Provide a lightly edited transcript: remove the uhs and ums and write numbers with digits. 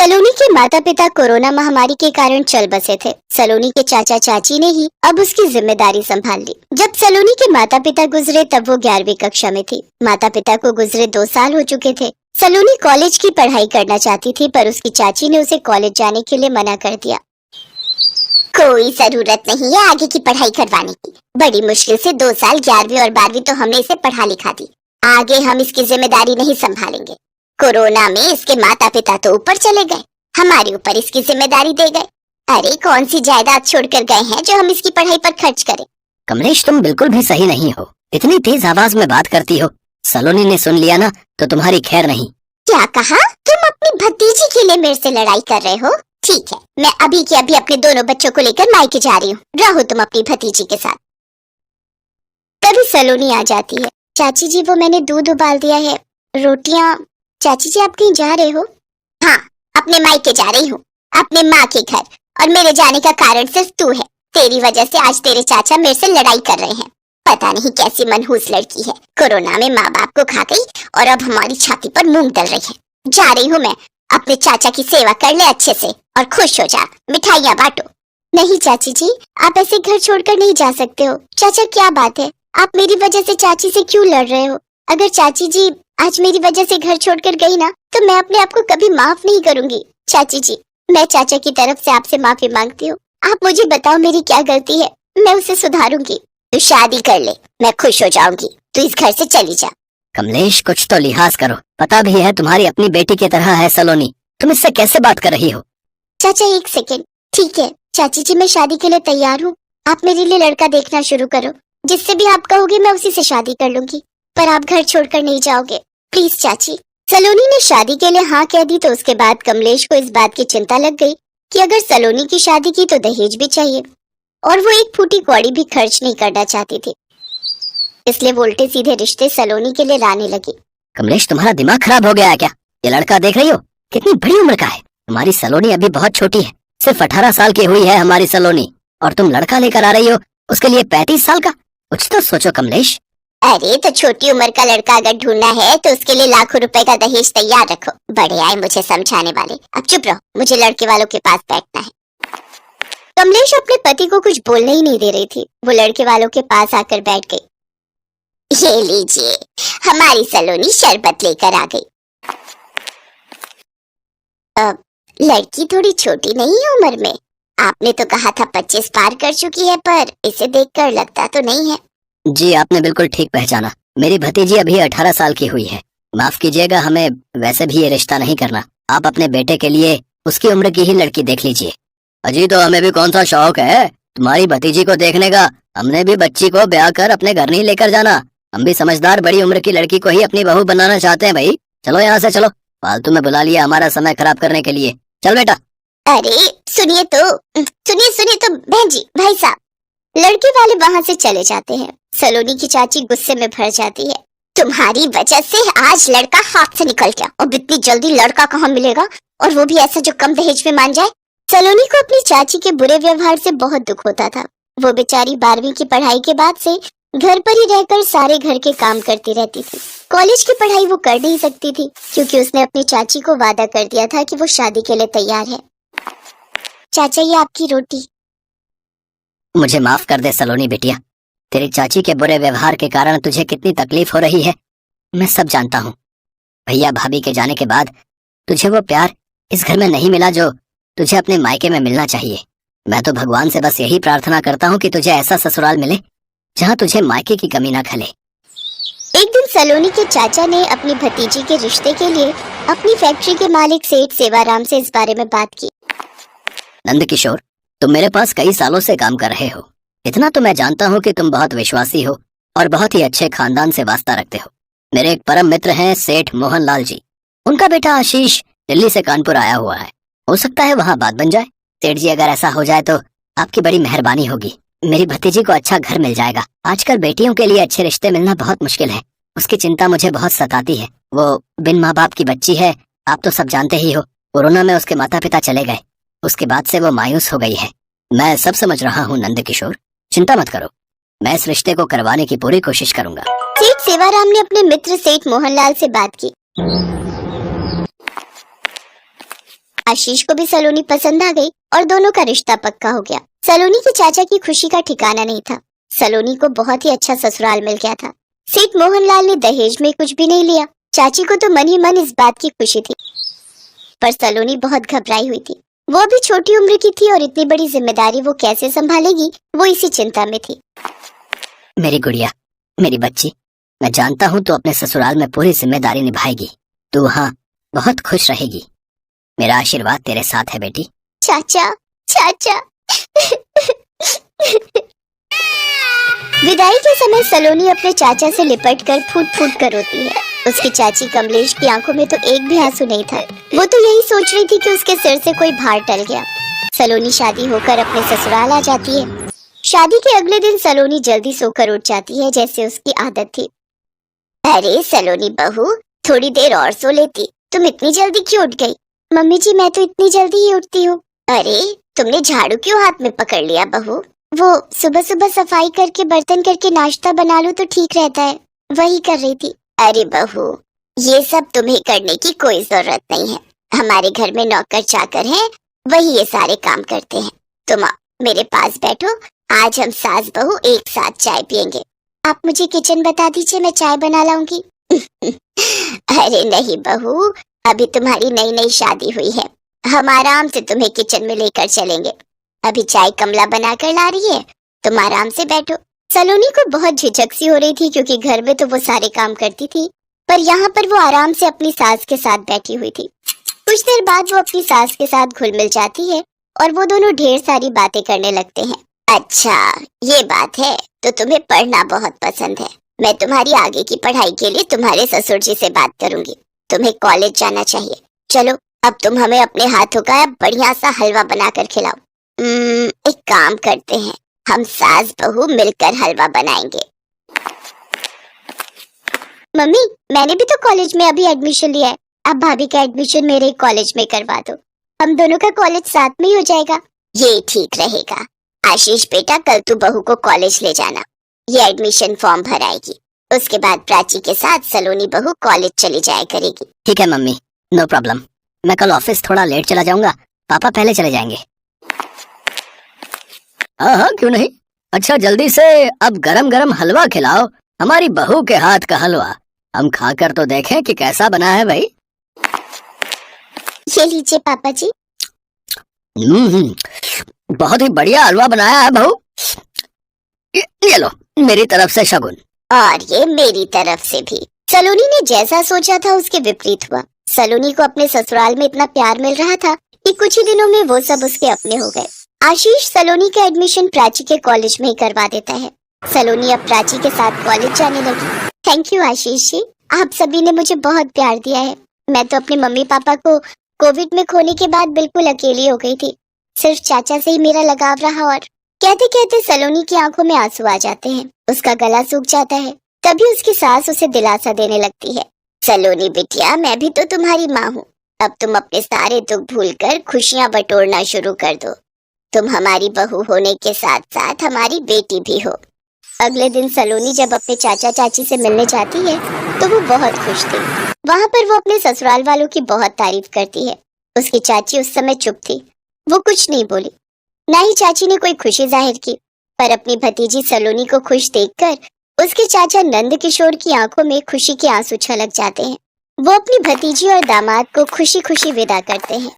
सलोनी के माता पिता कोरोना महामारी के कारण चल बसे थे। सलोनी के चाचा चाची ने ही अब उसकी जिम्मेदारी संभाल ली। जब सलोनी के माता पिता गुजरे तब वो 11वीं कक्षा में थी। माता पिता को गुजरे 2 साल हो चुके थे। सलोनी कॉलेज की पढ़ाई करना चाहती थी, पर उसकी चाची ने उसे कॉलेज जाने के लिए मना कर दिया। कोई जरूरत नहीं है आगे की पढ़ाई करवाने की। बड़ी मुश्किल से 2 साल 11वीं और 12वीं तो हमने इसे पढ़ा लिखा दी। आगे हम इसकी जिम्मेदारी नहीं संभालेंगे। कोरोना में इसके माता पिता तो ऊपर चले गए, हमारे ऊपर इसकी जिम्मेदारी दे गए। अरे कौन सी जायदाद छोड़कर गए हैं जो हम इसकी पढ़ाई पर खर्च करें। कमलेश, तुम बिल्कुल भी सही नहीं हो। इतनी तेज आवाज में बात करती हो, सलोनी ने सुन लिया ना तो तुम्हारी खैर नहीं। क्या कहा? तुम अपनी भतीजी के लिए मेरे से लड़ाई कर रहे हो? ठीक है, मैं अभी के अभी अपने दोनों बच्चों को लेकर मायके जा रही हूँ। रहो तुम अपनी भतीजी के साथ। तभी सलोनी आ जाती है। चाची जी, वो मैंने दूध उबाल दिया है, रोटियाँ। चाची जी, आप कहीं जा रहे हो? हाँ, अपने मायके जा रही हूँ, अपने माँ के घर। और मेरे जाने का कारण सिर्फ तू है। तेरी वजह से आज तेरे चाचा मेरे से लड़ाई कर रहे हैं। पता नहीं कैसी मनहूस लड़की है, कोरोना में माँ बाप को खा गई और अब हमारी छाती पर मूंग डल रही है। जा रही हूँ मैं, अपने चाचा की सेवा कर ले अच्छे से और खुश हो जा, मिठाइयाँ बांटो। नहीं चाची जी, आप ऐसे घर छोड़कर नहीं जा सकते हो। चाचा, क्या बात है, आप मेरी वजह से चाची से क्यों लड़ रहे हो? अगर चाची जी आज मेरी वजह से घर छोड़कर गई ना तो मैं अपने आप को कभी माफ नहीं करूंगी। चाची जी, मैं चाचा की तरफ से आपसे माफी मांगती हूँ। आप मुझे बताओ मेरी क्या गलती है, मैं उसे सुधारूंगी। तू शादी कर ले, मैं खुश हो जाऊंगी। तू इस घर से चली जा। कमलेश, कुछ तो लिहाज करो। पता भी है तुम्हारी अपनी बेटी की तरह है सलोनी, तुम इससे कैसे बात कर रही हो? चाचा 1 सेकेंड। ठीक है चाची जी, मैं शादी के लिए तैयार हूँ। आप मेरे लिए लड़का देखना शुरू करो, जिससे भी आप कहोगे मैं उसी से शादी कर लूंगी, पर आप घर छोड़कर नहीं जाओगे, प्लीज चाची। सलोनी ने शादी के लिए हाँ कह दी तो उसके बाद कमलेश को इस बात की चिंता लग गई कि अगर सलोनी की शादी की तो दहेज भी चाहिए, और वो एक फूटी कौड़ी भी खर्च नहीं करना चाहती थी। इसलिए वो उल्टे सीधे रिश्ते सलोनी के लिए लाने लगी। कमलेश, तुम्हारा दिमाग खराब हो गया है क्या? ये लड़का देख रही हो, कितनी बड़ी उम्र का है। हमारी सलोनी अभी बहुत छोटी है, सिर्फ 18 साल की हुई है हमारी सलोनी, और तुम लड़का लेकर आ रही हो उसके लिए 35 साल का। कुछ तो सोचो कमलेश। अरे तो छोटी उम्र का लड़का अगर ढूंढना है तो उसके लिए लाखों रुपए का दहेज तैयार रखो। बड़े आए मुझे समझाने वाले। अब चुप रहो, मुझे लड़के वालों के पास बैठना है। कमलेश अपने पति को कुछ बोलने ही नहीं दे रही थी। वो लड़के वालों के पास आकर बैठ गई। ये लीजिए, हमारी सलोनी शरबत लेकर आ गई। लड़की थोड़ी छोटी नहीं है उम्र में। आपने तो कहा था 25 पार कर चुकी है, पर इसे देखकर लगता तो नहीं है। जी, आपने बिल्कुल ठीक पहचाना। मेरी भतीजी अभी 18 साल की हुई है। माफ कीजिएगा, हमें वैसे भी ये रिश्ता नहीं करना। आप अपने बेटे के लिए उसकी उम्र की ही लड़की देख लीजिए। अजी, तो हमें भी कौन सा शौक है तुम्हारी भतीजी को देखने का। हमने भी बच्ची को ब्याह कर अपने घर नहीं लेकर जाना। हम भी समझदार बड़ी उम्र की लड़की को ही अपनी बहू बनाना चाहते हैं। भाई चलो यहाँ से, चलो। फालतू में बुला लिया हमारा समय खराब करने के लिए। चल बेटा। अरे सुनिए तो बहन जी, भाई साहब। लड़के वाले वहाँ से चले जाते हैं। सलोनी की चाची गुस्से में भर जाती है। तुम्हारी वजह से आज लड़का हाथ से निकल गया, और इतनी जल्दी लड़का कहाँ मिलेगा, और वो भी ऐसा जो कम दहेज में मान जाए। सलोनी को अपनी चाची के बुरे व्यवहार से बहुत दुख होता था। वो बेचारी 12वीं की पढ़ाई के बाद से घर पर ही रहकर सारे घर के काम करती रहती थी। कॉलेज की पढ़ाई वो कर नहीं सकती थी, क्योंकि उसने अपनी चाची को वादा कर दिया था कि वो शादी के लिए तैयार है। चाचा, ये आपकी रोटी। मुझे माफ कर दे सलोनी बेटिया, तेरी चाची के बुरे व्यवहार के कारण तुझे कितनी तकलीफ हो रही है मैं सब जानता हूँ। भैया भाभी के जाने के बाद तुझे वो प्यार इस घर में नहीं मिला जो तुझे अपने मायके में मिलना चाहिए। मैं तो भगवान से बस यही प्रार्थना करता हूँ कि तुझे ऐसा ससुराल मिले जहाँ तुझे मायके की कमी ना खले। एक दिन सलोनी के चाचा ने अपनी भतीजी के रिश्ते के लिए अपनी फैक्ट्री के मालिक सेठ सेवाराम से इस बारे में बात की। नंद किशोर, तुम मेरे पास कई सालों से काम कर रहे हो। इतना तो मैं जानता हूँ कि तुम बहुत विश्वासी हो और बहुत ही अच्छे खानदान से वास्ता रखते हो। मेरे एक परम मित्र हैं सेठ मोहन लाल जी। उनका बेटा आशीष दिल्ली से कानपुर आया हुआ है। हो सकता है वहाँ बात बन जाए। सेठ जी, अगर ऐसा हो जाए तो आपकी बड़ी मेहरबानी होगी। मेरी भतीजी को अच्छा घर मिल जाएगा। आजकल बेटियों के लिए अच्छे रिश्ते मिलना बहुत मुश्किल है। उसकी चिंता मुझे बहुत सताती है। वो बिन माँ बाप की बच्ची है, आप तो सब जानते ही हो। कोरोना में उसके माता पिता चले गए, उसके बाद से वो मायूस हो गई है। मैं सब समझ रहा हूँ नंद किशोर, चिंता मत करो, मैं इस रिश्ते को करवाने की पूरी कोशिश करूंगा। सेठ सेवाराम ने अपने मित्र सेठ मोहनलाल से बात की। आशीष को भी सलोनी पसंद आ गई और दोनों का रिश्ता पक्का हो गया। सलोनी के चाचा की खुशी का ठिकाना नहीं था। सलोनी को बहुत ही अच्छा ससुराल मिल गया था। सेठ मोहनलाल ने दहेज में कुछ भी नहीं लिया। चाची को तो मन ही मन इस बात की खुशी थी, पर सलोनी बहुत घबराई हुई थी। वो अभी छोटी उम्र की थी और इतनी बड़ी जिम्मेदारी वो कैसे संभालेगी, वो इसी चिंता में थी। मेरी गुड़िया, मेरी बच्ची, मैं जानता हूँ तू अपने ससुराल में पूरी जिम्मेदारी निभाएगी। तू वहाँ बहुत खुश रहेगी। मेरा आशीर्वाद तेरे साथ है बेटी। चाचा, चाचा। विदाई के समय सलोनी अपने चाचा से लिपट कर फूट फूट कर रोती है। उसकी चाची कमलेश की आंखों में तो एक भी आंसू नहीं था। वो तो यही सोच रही थी कि उसके सिर से कोई भार टल गया। सलोनी शादी होकर अपने ससुराल आ जाती है। शादी के अगले दिन सलोनी जल्दी सोकर उठ जाती है, जैसे उसकी आदत थी। अरे सलोनी बहू, थोड़ी देर और सो लेती, तुम इतनी जल्दी क्यों उठ गई? मम्मी जी, मैं तो इतनी जल्दी ही उठती हूँ। अरे तुमने झाड़ू क्यों हाथ में पकड़ लिया बहू? वो सुबह सुबह सफाई करके बर्तन करके नाश्ता बना लूं तो ठीक रहता है, वही कर रही थी। अरे बहू, ये सब तुम्हें करने की कोई जरूरत नहीं है। हमारे घर में नौकर चाकर हैं, वही ये सारे काम करते हैं। तुम मेरे पास बैठो, आज हम सास बहू एक साथ चाय पियेंगे। आप मुझे किचन बता दीजिए, मैं चाय बना लाऊंगी। अरे नहीं बहू, अभी तुम्हारी नई नई शादी हुई है, हम आराम से तुम्हें किचन में लेकर चलेंगे। अभी चाय कमला बनाकर ला रही है, तुम आराम से बैठो। सलोनी को बहुत झिझक सी हो रही थी, क्योंकि घर में तो वो सारे काम करती थी, पर यहाँ पर वो आराम से अपनी सास के साथ बैठी हुई थी। कुछ देर बाद वो अपनी सास के साथ घुल मिल जाती है और वो दोनों ढेर सारी बातें करने लगते हैं। अच्छा, ये बात है, तो तुम्हें पढ़ना बहुत पसंद है। मैं तुम्हारी आगे की पढ़ाई के लिए तुम्हारे ससुर जी से बात करूंगी। तुम्हें कॉलेज जाना चाहिए। चलो, अब तुम हमें अपने हाथों का बढ़िया सा हलवा बनाकर खिलाओ। एक काम करते हैं, हम सास बहू मिलकर हलवा बनाएंगे। मम्मी, मैंने भी तो कॉलेज में अभी एडमिशन लिया है, अब भाभी का एडमिशन मेरे कॉलेज में करवा दो, हम दोनों का कॉलेज साथ में ही हो जाएगा। ये ठीक रहेगा। आशीष बेटा, कल तू बहू को कॉलेज ले जाना, ये एडमिशन फॉर्म भराएगी। उसके बाद प्राची के साथ सलोनी बहू कॉलेज चली जाया करेगी। ठीक है मम्मी, नो प्रॉब्लम। मैं कल ऑफिस थोड़ा लेट चला जाऊंगा, पापा पहले चले जाएंगे। हाँ, क्यों नहीं। अच्छा, जल्दी से अब गरम गरम हलवा खिलाओ, हमारी बहू के हाथ का हलवा। हम खाकर तो देखें कि कैसा बना है भाई। ये लीजिए पापा जी। बहुत ही बढ़िया हलवा बनाया है बहू। ये लो, मेरी तरफ से शगुन। और ये मेरी तरफ से भी। सलोनी ने जैसा सोचा था उसके विपरीत हुआ। सलोनी को अपने ससुराल में इतना प्यार मिल रहा था कि कुछ ही दिनों में वो सब उसके अपने हो गए। आशीष सलोनी का एडमिशन प्राची के कॉलेज में ही करवा देता है। सलोनी अब प्राची के साथ कॉलेज जाने लगी। थैंक यू आशीष जी, आप सभी ने मुझे बहुत प्यार दिया है। मैं तो अपने मम्मी पापा को कोविड में खोने के बाद बिल्कुल अकेली हो गई थी। सिर्फ चाचा से ही मेरा लगाव रहा। और कहते कहते सलोनी की आंखों में आंसू आ जाते हैं, उसका गला सूख जाता है। तभी उसकी सास उसे दिलासा देने लगती है। सलोनी बिटिया, मैं भी तो तुम्हारी माँ हूँ, अब तुम अपने सारे दुख भूलकर खुशियाँ बटोरना शुरू कर दो। तुम हमारी बहू होने के साथ साथ हमारी बेटी भी हो। अगले दिन सलोनी जब अपने चाचा चाची से मिलने जाती है तो वो बहुत खुश थी। वहाँ पर वो अपने ससुराल वालों की बहुत तारीफ करती है। उसकी चाची उस समय चुप थी, वो कुछ नहीं बोली, ना ही चाची ने कोई खुशी जाहिर की। पर अपनी भतीजी सलोनी को खुश देखकर उसके चाचा नंद किशोर की आंखों में खुशी के आंसू छलक जाते हैं। वो अपनी भतीजी और दामाद को खुशी खुशी विदा करते हैं।